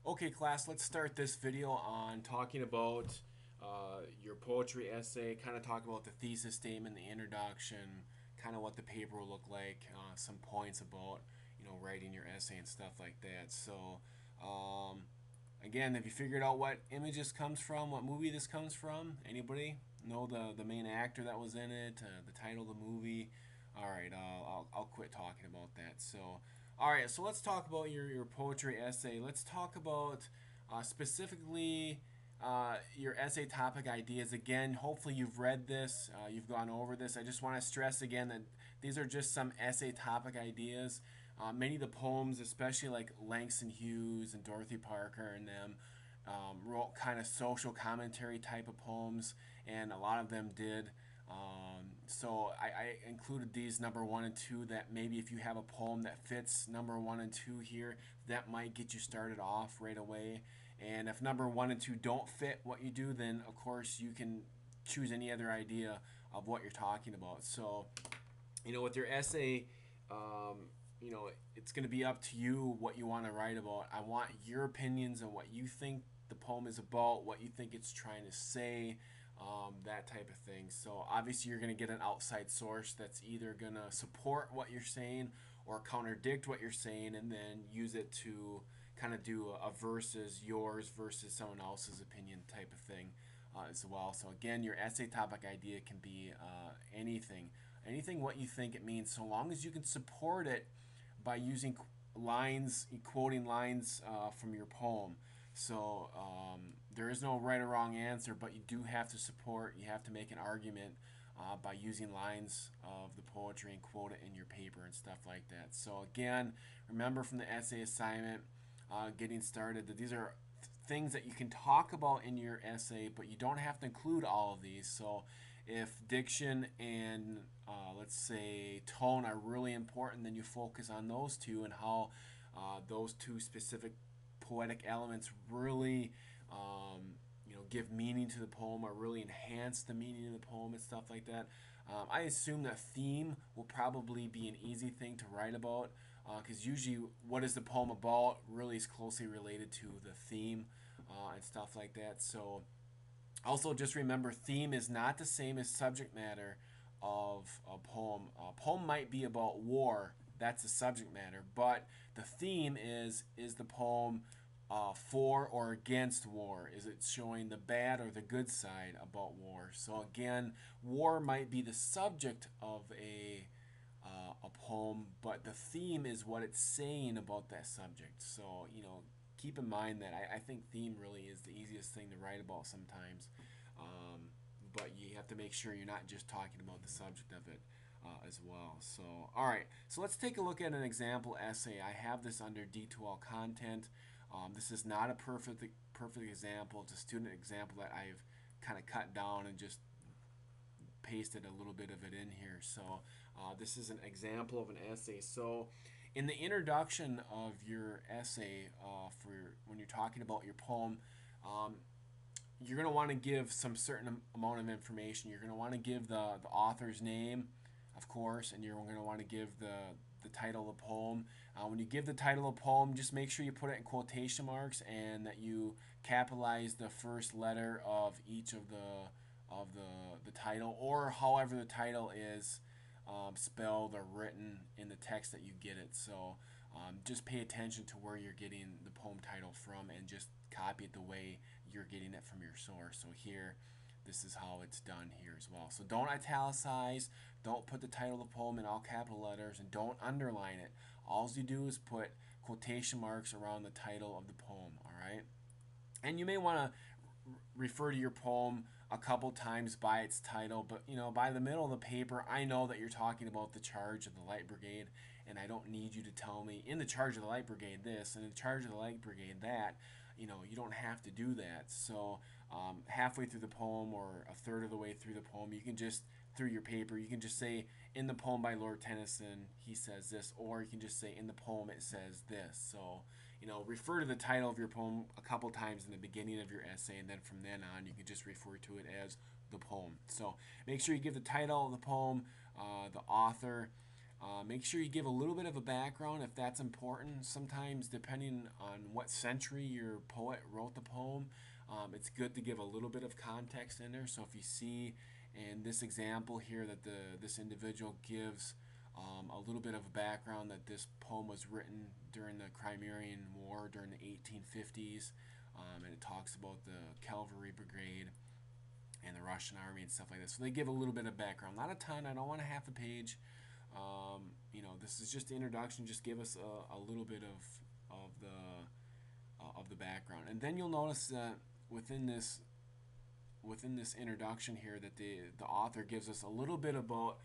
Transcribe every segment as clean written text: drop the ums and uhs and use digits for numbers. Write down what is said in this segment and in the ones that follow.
Okay, class, let's start this video on talking about your poetry essay, kind of talk about the thesis statement, the introduction, kind of what the paper will look like, some points about, writing your essay and stuff like that. So, again, have you figured out what image this comes from, what movie this comes from? Anybody know the main actor that was in it, the title of the movie? All right, I'll quit talking about that. So, all right, so let's talk about your poetry essay. Let's talk about specifically your essay topic ideas. Again, hopefully you've read this, you've gone over this. I just want to stress again that these are just some essay topic ideas. Many of the poems, especially like Langston Hughes and Dorothy Parker and them, wrote kind of social commentary type of poems, and a lot of them did. So I included these number one and two that maybe if you have a poem that fits number one and two here, that might get you started off right away. And if number one and two don't fit what you do, then of course you can choose any other idea of what you're talking about. So, with your essay, it's going to be up to you what you want to write about. I want your opinions on what you think the poem is about, what you think it's trying to say, that type of thing. So obviously you're going to get an outside source that's either going to support what you're saying or contradict what you're saying, and then use it to kind of do a versus yours versus someone else's opinion type of thing as well. So again, your essay topic idea can be anything what you think it means, so long as you can support it by using lines, quoting lines from your poem. So there is no right or wrong answer, but you do have to support, you have to make an argument by using lines of the poetry and quote it in your paper and stuff like that. So again, remember from the essay assignment, getting started, that these are things that you can talk about in your essay, but you don't have to include all of these. So if diction and let's say tone are really important, then you focus on those two and how those two specific poetic elements really give meaning to the poem or really enhance the meaning of the poem and stuff like that. I assume that theme will probably be an easy thing to write about, because usually what is the poem about really is closely related to the theme and stuff like that. So also, just remember, theme is not the same as subject matter of a poem. A poem might be about war, that's the subject matter, but the theme is the poem for or against war? Is it showing the bad or the good side about war? So again, war might be the subject of a poem, but the theme is what it's saying about that subject. So keep in mind that I think theme really is the easiest thing to write about sometimes. But you have to make sure you're not just talking about the subject of it as well. So, all right. So let's take a look at an example essay. I have this under D2L content. This is not a perfect example. It's a student example that I've kind of cut down and just pasted a little bit of it in here. So this is an example of an essay. So in the introduction of your essay, for when you're talking about your poem, you're going to want to give some certain amount of information. You're going to want to give the author's name, of course, and you're going to want to give the title of the poem. When you give the title of the poem, just make sure you put it in quotation marks and that you capitalize the first letter of each of the title, or however the title is spelled or written in the text that you get it. So just pay attention to where you're getting the poem title from and just copy it the way you're getting it from your source. So here, this is how it's done here as well. So don't italicize, don't put the title of the poem in all capital letters, and don't underline it. All you do is put quotation marks around the title of the poem, all right? And you may want to refer to your poem a couple times by its title, but by the middle of the paper, I know that you're talking about the charge of the Light Brigade, and I don't need you to tell me in the charge of the Light Brigade this and in the charge of the Light Brigade that. You don't have to do that. So halfway through the poem or a third of the way through the poem, you can just, through your paper, you can just say, in the poem by Lord Tennyson, he says this, or you can just say, in the poem it says this. So refer to the title of your poem a couple times in the beginning of your essay, and then from then on you can just refer to it as the poem. So make sure you give the title of the poem, the author, Make sure you give a little bit of a background if that's important. Sometimes, depending on what century your poet wrote the poem, it's good to give a little bit of context in there. So if you see in this example here that this individual gives a little bit of a background that this poem was written during the Crimean War during the 1850s, and it talks about the cavalry brigade and the Russian army and stuff like that. So they give a little bit of background, not a ton. I don't want a half a page. This is just the introduction. Just give us a little bit of the background, and then you'll notice that within this introduction here that the author gives us a little bit about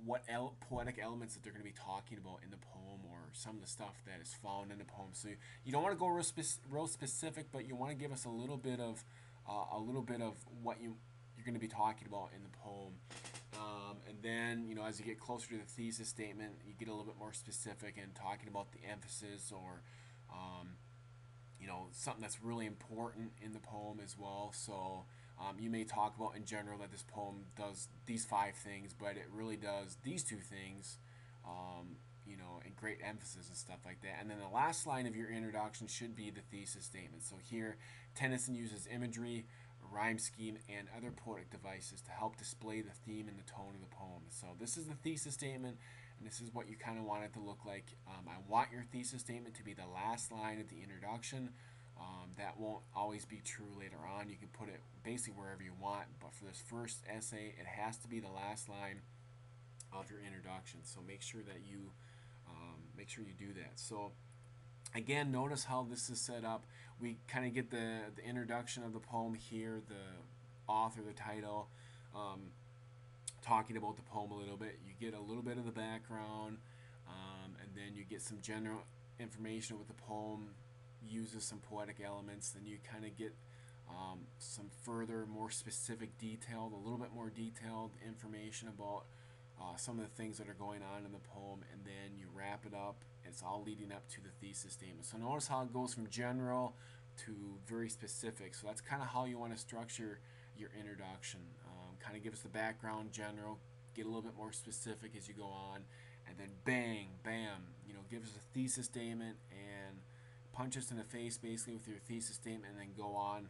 what poetic elements that they're going to be talking about in the poem, or some of the stuff that is found in the poem. So you don't want to go real specific, but you want to give us a little bit of what you're going to be talking about in the poem. And then, as you get closer to the thesis statement, you get a little bit more specific and talking about the emphasis, or something that's really important in the poem as well. So you may talk about in general that this poem does these 5 things, but it really does these 2 things, and great emphasis and stuff like that. And then the last line of your introduction should be the thesis statement. So here, Tennyson uses imagery, rhyme scheme, and other poetic devices to help display the theme and the tone of the poem. So this is the thesis statement, and this is what you kind of want it to look like. I want your thesis statement to be the last line of the introduction. That won't always be true later on. You can put it basically wherever you want, but for this first essay, it has to be the last line of your introduction. So make sure you do that. So again, notice how this is set up. We kind of get the introduction of the poem here, the author, the title, talking about the poem a little bit. You get a little bit of the background, and then you get some general information with the poem, uses some poetic elements. Then you kind of get some further, more specific detailed, a little bit more detailed information about some of the things that are going on in the poem, and then you wrap it up. It's all leading up to the thesis statement. So notice how it goes from general to very specific. So that's kind of how you want to structure your introduction. Kind of give us the background, general, get a little bit more specific as you go on, and then bang, bam, give us a thesis statement and punch us in the face basically with your thesis statement, and then go on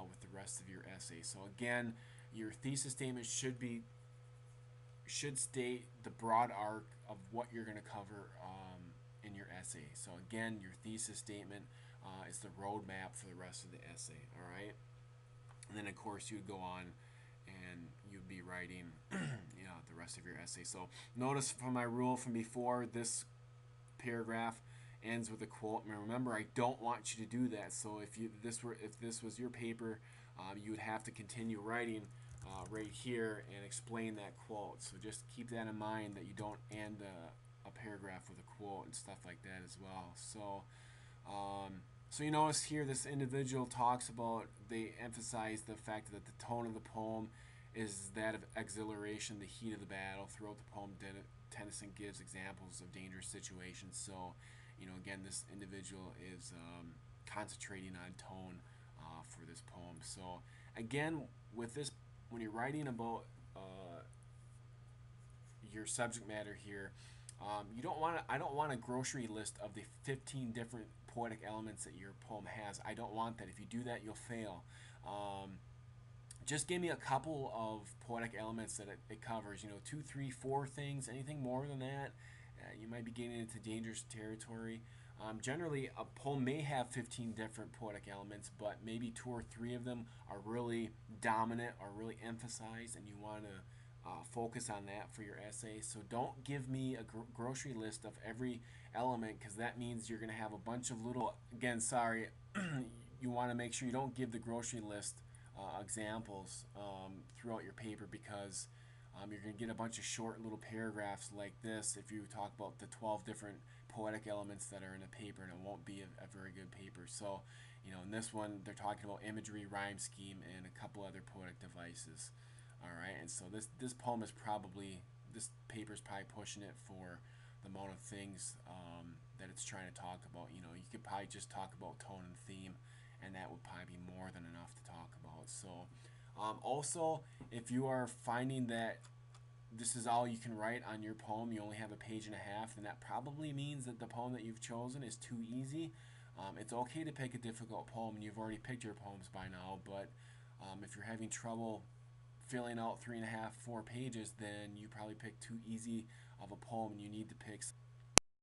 with the rest of your essay. So again, your thesis statement should state the broad arc of what you're going to cover in your essay. So again, your thesis statement is the roadmap for the rest of the essay. All right, and then of course you'd go on and you'd be writing the rest of your essay. So notice from my rule from before, this paragraph ends with a quote. And remember, I don't want you to do that. So if this was your paper, you would have to continue writing right here and explain that quote. So just keep that in mind, that you don't end a paragraph with a quote and stuff like that as well. So you notice here this individual talks about, they emphasize the fact that the tone of the poem is that of exhilaration, the heat of the battle. Throughout the poem, Tennyson gives examples of dangerous situations. So again, this individual is concentrating on tone for this poem. So again, with this, when you're writing about your subject matter here, I don't want a grocery list of the 15 different poetic elements that your poem has. I don't want that. If you do that, you'll fail. Just give me a couple of poetic elements that it covers. 2, 3, 4 things. Anything more than that, you might be getting into dangerous territory. Generally, a poem may have 15 different poetic elements, but maybe 2 or 3 of them are really dominant, or really emphasized, and you want to focus on that for your essay. So don't give me a grocery list of every element, because that means you're going to have a bunch of little, again, sorry, you want to make sure you don't give the grocery list examples throughout your paper, because you're going to get a bunch of short little paragraphs like this if you talk about the 12 different poetic elements that are in a paper, and it won't be a very good paper. So in this one, they're talking about imagery, rhyme scheme, and a couple other poetic devices. All right, and so this paper is probably pushing it for the amount of things that it's trying to talk about. You could probably just talk about tone and theme, and that would probably be more than enough to talk about. So also, if you are finding that this is all you can write on your poem, you only have a page and a half, then that probably means that the poem that you've chosen is too easy. It's okay to pick a difficult poem, and you've already picked your poems by now, but if you're having trouble filling out 3.5, 4 pages, then you probably picked too easy of a poem, and you need to pick